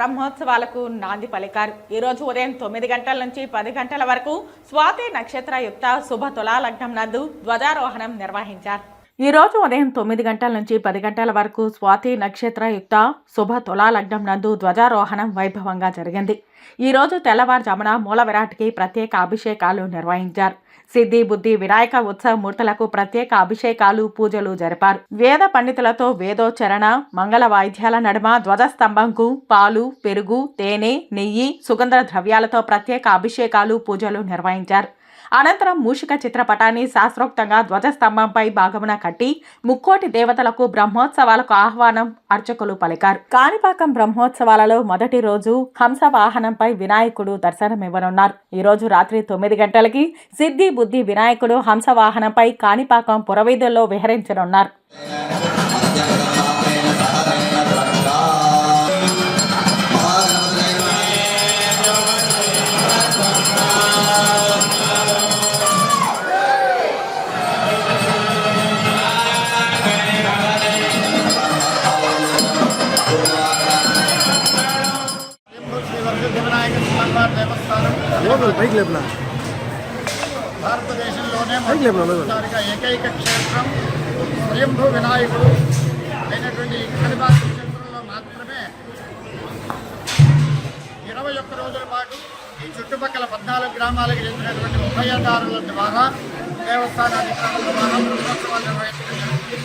బ్రహ్మోత్సవాలకు నాంది పలికారు. ఈ రోజు ఉదయం 9 గంటల నుంచి 10 గంటల వరకు స్వాతి నక్షత్రయుక్త శుభ తులా లగ్నం నందు ధ్వజారోహణం నిర్వహించారు. ఈ రోజు ఉదయం 9 గంటల నుంచి 10 గంటల వరకు స్వాతి నక్షత్రయుక్త శుభ తులా లగ్నం నందు ధ్వజారోహణం వైభవంగా జరిగింది. ఈ రోజు తెల్లవారుజామున మూల విరాట్కి ప్రత్యేక అభిషేకాలు నిర్వహించారు. సిద్ధి బుద్ధి వినాయక ఉత్సవ మూర్తులకు ప్రత్యేక అభిషేకాలు పూజలు జరిపారు. వేద పండితులతో వేదోచ్చరణ మంగళ వాయిద్యాల నడుమ ధ్వజస్తంభంకు పాలు పెరుగు తేనె నెయ్యి సుగంధ ద్రవ్యాలతో ప్రత్యేక అభిషేకాలు పూజలు నిర్వహించారు. అనంతరం మూషిక చిత్రపటాన్ని శాస్త్రోక్తంగా ధ్వజస్తంభంపై భాగమున కట్టి ముక్కోటి దేవతలకు బ్రహ్మోత్సవాలకు ఆహ్వానం అర్చకులు పలికారు. కాణిపాకం బ్రహ్మోత్సవాలలో మొదటి రోజు హంస వాహనంపై వినాయకుడు దర్శనమివ్వనున్నారు. ఈ రోజు రాత్రి 9 గంటలకి సిద్ధి బుద్ధి వినాయకుడు హంస వాహనంపై కాణిపాకం పురవీధుల్లో విహరించనున్నారు. భారతదేశంలోనే ఏకైక క్షేత్రం స్వయంభూ వినాయకుడు అయినటువంటి కాణిపాక క్షేత్రంలో మాత్రమే 21 రోజుల పాటు ఈ చుట్టుపక్కల 14 గ్రామాలకు చెందినటువంటి ఉభయదారుల ద్వారా దేవస్థానాధికారుల ద్వారా బ్రహ్మోత్సవాలు నిర్వహించడం జరుగుతుంది.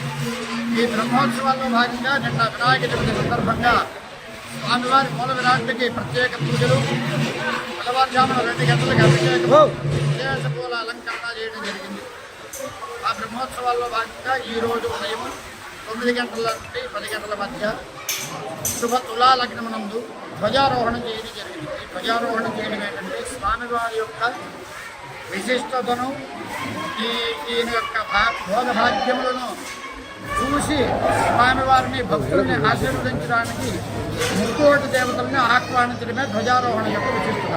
ఈ బ్రహ్మోత్సవాల్లో భాగంగా నిన్న వినాయక చవితి సందర్భంగా స్వామివారి మూల విరాట్కి ప్రత్యేక పూజలు, తెల్లవారుజామున 2 గంటలకు అభిషేకం, విశేష పూల అలంకరణ చేయడం జరిగింది. ఆ బ్రహ్మోత్సవాల్లో భాగంగా ఈరోజు ఉదయం 9 గంటల నుండి 10 గంటల మధ్య శుభ తులా లగ్నం నందు ధ్వజారోహణం చేయడం జరిగింది. ఈ ధ్వజారోహణం చేయడం ఏంటంటే స్వామివారి యొక్క విశిష్టతను, ఈయన యొక్క భోగ భాగ్యములను చూసి స్వామివారిని భక్తుల్ని ఆశీర్వదించడానికి ముక్కోటి దేవతలను ఆహ్వానించడమే ధ్వజారోహణ యొక్క విశిష్టత.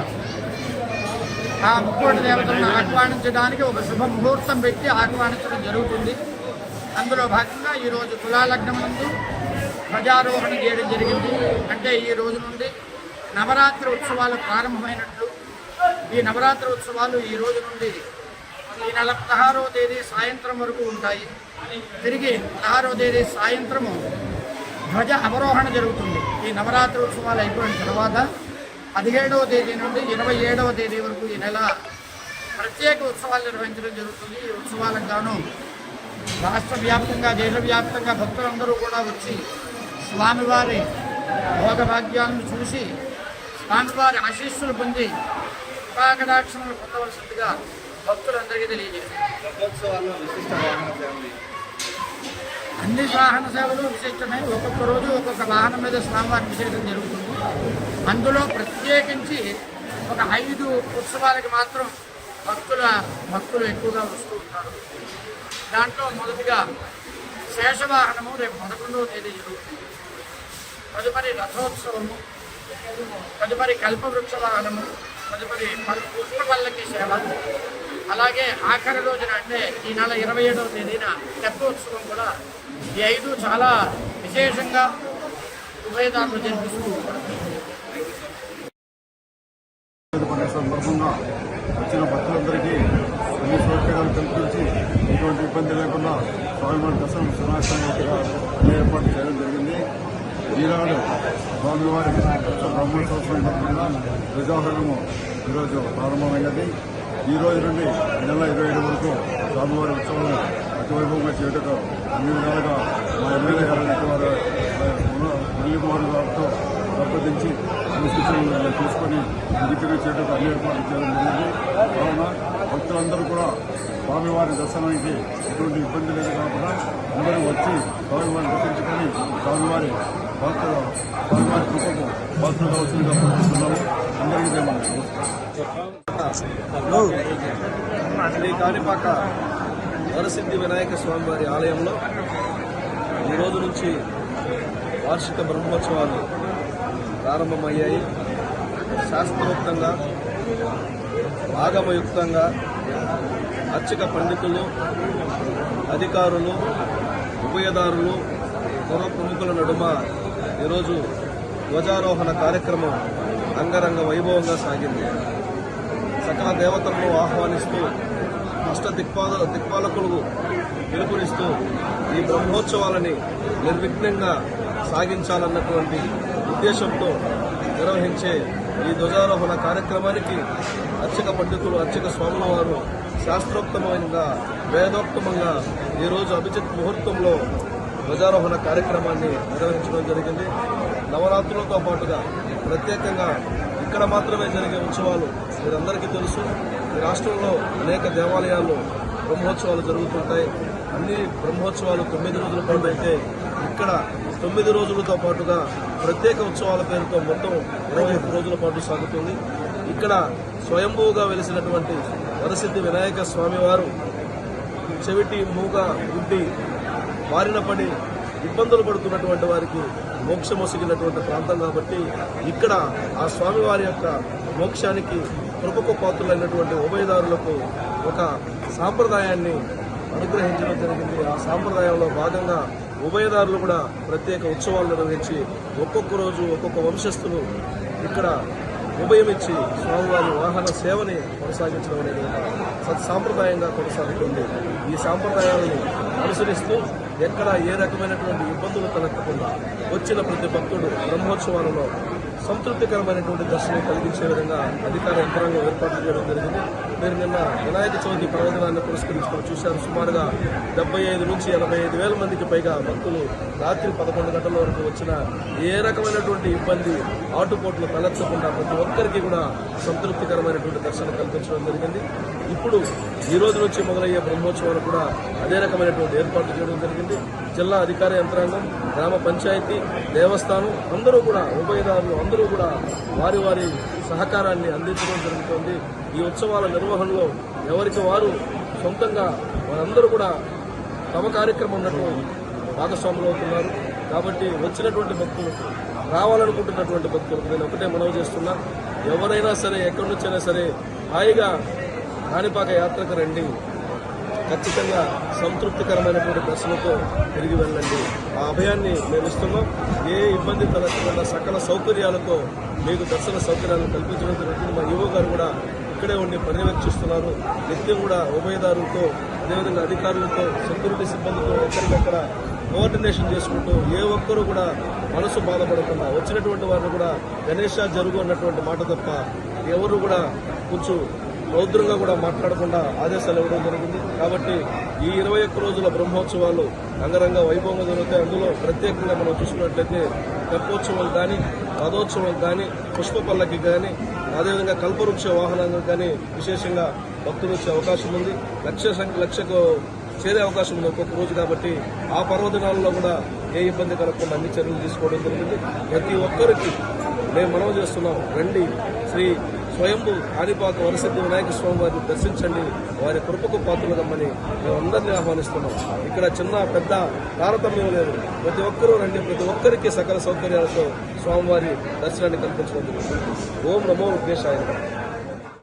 ఆ ముక్కోటి దేవతలను ఆహ్వానించడానికి ఒక శుభ ముహూర్తం పెట్టి ఆహ్వానించడం జరుగుతుంది. అందులో భాగంగా ఈరోజు తులాలగ్నం నందు ధ్వజారోహణ చేయడం జరిగింది. అంటే ఈ రోజు నుండి నవరాత్రి ఉత్సవాలు ప్రారంభమైనట్లు. ఈ నవరాత్రి ఉత్సవాలు ఈ రోజు నుండి ఈ నెల 16వ తేదీ సాయంత్రం వరకు ఉంటాయి. తిరిగి 16వ తేదీ సాయంత్రము ధ్వజ అవరోహణ జరుగుతుంది. ఈ నవరాత్రి ఉత్సవాలు అయిపోయిన తర్వాత 17వ తేదీ నుండి 27వ తేదీ వరకు ఈ నెల ప్రత్యేక ఉత్సవాలు నిర్వహించడం జరుగుతుంది. ఈ ఉత్సవాలకు గాను రాష్ట్ర వ్యాప్తంగా దేశవ్యాప్తంగా భక్తులందరూ కూడా వచ్చి స్వామివారి భోగభాగ్యాలను చూసి స్వామివారి ఆశీస్సులు పొంది కృపాకటాక్షములు పొందవలసిందిగా భక్తులందరికీ తెలియజేస్తారు. అన్ని వాహన సేవలు విశిష్టమే. ఒక్కొక్క రోజు ఒక్కొక్క వాహనం మీద స్వామివారిని విశేషం జరుగుతుంది. అందులో ప్రత్యేకించి ఒక 5 ఉత్సవాలకి మాత్రం భక్తులు ఎక్కువగా వస్తూ ఉంటారు. దాంట్లో మొదటిగా శేషవాహనము రేపు 11వ తేదీ జరుగుతుంది. తదుపరి రథోత్సవము, తదుపరి కల్పవృక్ష వాహనము, తదుపరి పుష్పపల్లకి సేవ, అలాగే ఆఖరి రోజున అంటే ఈ నెల 27వ తేదీన తెప్పోత్సవం కూడా ఈ 5 చాలా విశేషంగా ఉభయదారులు జరిపిస్తూ ఉంటారు. సందర్భంగా వచ్చిన భక్తులందరికీ అన్ని సౌకర్యాలు కల్పించి ఎటువంటి ఇబ్బంది లేకుండా స్వామివారి దర్శనం సునాశనంగా అన్ని ఏర్పాటు చేయడం జరిగింది. ఈనాడు స్వామివారి బ్రహ్మోత్సవం సందర్భంగా ధ్వజారోహణము ఈరోజు ప్రారంభమైనది. ఈ రోజు నుండి నెల 27 వరకు స్వామివారి ఉత్సవాలు అతివైభవంగా చేయటకు అన్ని విధాలుగా మా ఎమ్మెల్యే గారు మురళీకుమార్ గారితో సంప్రదించి సూచనలు తీసుకొని విధిగా చేయటకు అన్ని ఏర్పాట్లు చేయడం జరిగింది. కావున భక్తులందరూ కూడా స్వామివారి దర్శనానికి ఎటువంటి ఇబ్బంది లేదు కాకుండా అందరూ వచ్చి స్వామివారిని దర్శించుకొని స్వామివారి కృపకు పాత్రగా వచ్చిందిగా కోరుకుంటున్నాము. అందరికీ శ్రీ కాణిపాక వరసిద్ధి వినాయక స్వామి వారి ఆలయంలో ఈ రోజు నుంచి వార్షిక బ్రహ్మోత్సవాలు ప్రారంభమయ్యాయి. శాస్త్రోక్తంగా ఆగమయుక్తంగా అర్చక పండితులు, అధికారులు, ఉభయదారులు, పుర ప్రముఖుల నడుమ ఈరోజు ధ్వజారోహణ కార్యక్రమం అంగరంగ వైభవంగా సాగింది. సకల దేవతలను ఆహ్వానిస్తూ దిక్పాలకులకు పిలుపునిస్తూ ఈ బ్రహ్మోత్సవాలని నిర్విఘ్నంగా సాగించాలన్నటువంటి ఉద్దేశంతో నిర్వహించే ఈ ధ్వజారోహణ కార్యక్రమానికి అర్చక పండితులు, అర్చక స్వాముల వారు శాస్త్రోక్తమంగా, వేదోక్తమంగా ఈరోజు అభిజిత్ ముహూర్తంలో ధ్వజారోహణ కార్యక్రమాన్ని నిర్వహించడం జరిగింది. నవరాత్రులతో పాటుగా ప్రత్యేకంగా ఇక్కడ మాత్రమే జరిగే ఉత్సవాలు మీరందరికీ తెలుసు. ఈ రాష్ట్రంలో అనేక దేవాలయాల్లో బ్రహ్మోత్సవాలు జరుగుతుంటాయి. అన్ని బ్రహ్మోత్సవాలు 9 రోజుల పాటు అయితే ఇక్కడ 9 రోజులతో పాటుగా ప్రత్యేక ఉత్సవాల పేరుతో మొత్తం 21 రోజుల పాటు సాగుతుంది. ఇక్కడ స్వయంభూగా వెలిసినటువంటి వరసిద్ధి వినాయక స్వామివారు చెవిటి, మూగ, గుడ్డి బారిన పడి ఇబ్బందులు పడుతున్నటువంటి వారికి మోక్షమొసిగినటువంటి ప్రాంతం కాబట్టి ఇక్కడ ఆ స్వామివారి యొక్క మోక్షానికి కృపకు పాత్రులైనటువంటి ఉభయదారులకు ఒక సాంప్రదాయాన్ని అనుగ్రహించడం జరిగింది. ఆ సాంప్రదాయంలో భాగంగా ఉభయదారులు కూడా ప్రత్యేక ఉత్సవాలు నిర్వహించి ఒక్కొక్క రోజు ఒక్కొక్క వంశస్థులు ఇక్కడ ఉభయమిచ్చి స్వామివారి వాహన సేవని కొనసాగించడం అనేది సత్సాంప్రదాయంగా కొనసాగుతుంది. ఈ సాంప్రదాయాలను అనుసరిస్తూ ఎక్కడ ఏ రకమైనటువంటి ఇబ్బందులు తలెత్తకుండా వచ్చిన ప్రతి భక్తుడు బ్రహ్మోత్సవాలలో సంతృప్తికరమైనటువంటి దర్శనం కలిగించే విధంగా అధికార యంత్రాంగం ఏర్పాట్లు చేయడం జరిగింది. మీరు నిన్న వినాయక చవితి పర్వదినాన్ని పురస్కరించుకొని చూశారు. సుమారుగా 75 నుంచి 85 వేల మందికి పైగా భక్తులు రాత్రి 11 గంటల వరకు వచ్చిన ఏ రకమైనటువంటి ఇబ్బంది, ఆటుపోట్లు తలెత్తకుండా ప్రతి ఒక్కరికి కూడా సంతృప్తికరమైనటువంటి దర్శనం కల్పించడం జరిగింది. ఇప్పుడు ఈ రోజు నుంచి మొదలయ్యే బ్రహ్మోత్సవాలు కూడా అదే రకమైనటువంటి ఏర్పాట్లు చేయడం జరిగింది. జిల్లా అధికార యంత్రాంగం, గ్రామ పంచాయతీ, దేవస్థానం అందరూ కూడా, ఉభయదారులు అందరూ కూడా వారి వారి సహకారాన్ని అందించడం జరుగుతోంది. ఈ ఉత్సవాల నిర్వహణలో ఎవరికి వారు సొంతంగా వారందరూ కూడా తమ కార్యక్రమంలో భాగస్వాములు అవుతున్నారు. కాబట్టి వచ్చినటువంటి భక్తులకు, రావాలనుకుంటున్నటువంటి భక్తులకు నేను ఒకటే మనవి చేస్తున్నా, ఎవరైనా సరే ఎక్కడి నుంచైనా సరే హాయిగా కాణిపాక యాత్రకు రండి. ఖచ్చితంగా సంతృప్తికరమైనటువంటి దర్శనంతో తిరిగి వెళ్ళండి. ఆ అభయాన్ని మేము ఇస్తున్నాం. ఏ ఇబ్బంది తలెత్తకుండా సకల సౌకర్యాలతో మీకు దర్శన సౌకర్యాలను కల్పించడం జరుగుతుంది. మా యువ గారు కూడా ఇక్కడే ఉండి పర్యవేక్షిస్తున్నారు. నిత్యం కూడా ఉభయదారులతో, అదేవిధంగా అధికారులతో, సెక్యూరిటీ సిబ్బందితో ఎక్కడికక్కడ కోఆర్డినేషన్ చేసుకుంటూ ఏ ఒక్కరూ కూడా మనసు బాధపడకుండా వచ్చినటువంటి వారిని కూడా గణేష జరుగు అన్నటువంటి మాట తప్ప ఎవరు కూడా కొంచెం రౌద్రంగా కూడా మాట్లాడకుండా ఆదేశాలు ఇవ్వడం జరిగింది. కాబట్టి ఈ 21 రోజుల బ్రహ్మోత్సవాలు అంగరంగ వైభవంగా జరుగుతాయి. అందులో ప్రత్యేకంగా మనం చూసుకున్నట్లయితే తెప్పోత్సవాలు కానీ, రథోత్సవాలు కానీ, పుష్ప పల్లకి కానీ, అదేవిధంగా కల్పవృక్ష వాహనాలకు కానీ విశేషంగా భక్తులు వచ్చే అవకాశం ఉంది. లక్షకు చేరే అవకాశం ఉంది ఒక్కొక్క రోజు. కాబట్టి ఆ పర్వదినాల్లో కూడా ఏ ఇబ్బంది కలగకుండా అన్ని చర్యలు తీసుకోవడం జరిగింది. ప్రతి ఒక్కరికి మేము మనవి చేస్తున్నాం, రండి శ్రీ స్వయంభూ కాణిపాక వరసిద్ధి వినాయక స్వామి వారిని దర్శించండి, వారి కృపకు పాత్రలమ్మని మేము అందరినీ ఆహ్వానిస్తున్నాం. ఇక్కడ చిన్న పెద్ద తారతమ్యం లేదు. ప్రతి ఒక్కరూ రండి. ప్రతి ఒక్కరికి సకల సౌకర్యాలతో స్వామివారి దర్శనాన్ని కల్పించడం జరుగుతుంది. ఓం నమో విఘ్నేశాయ.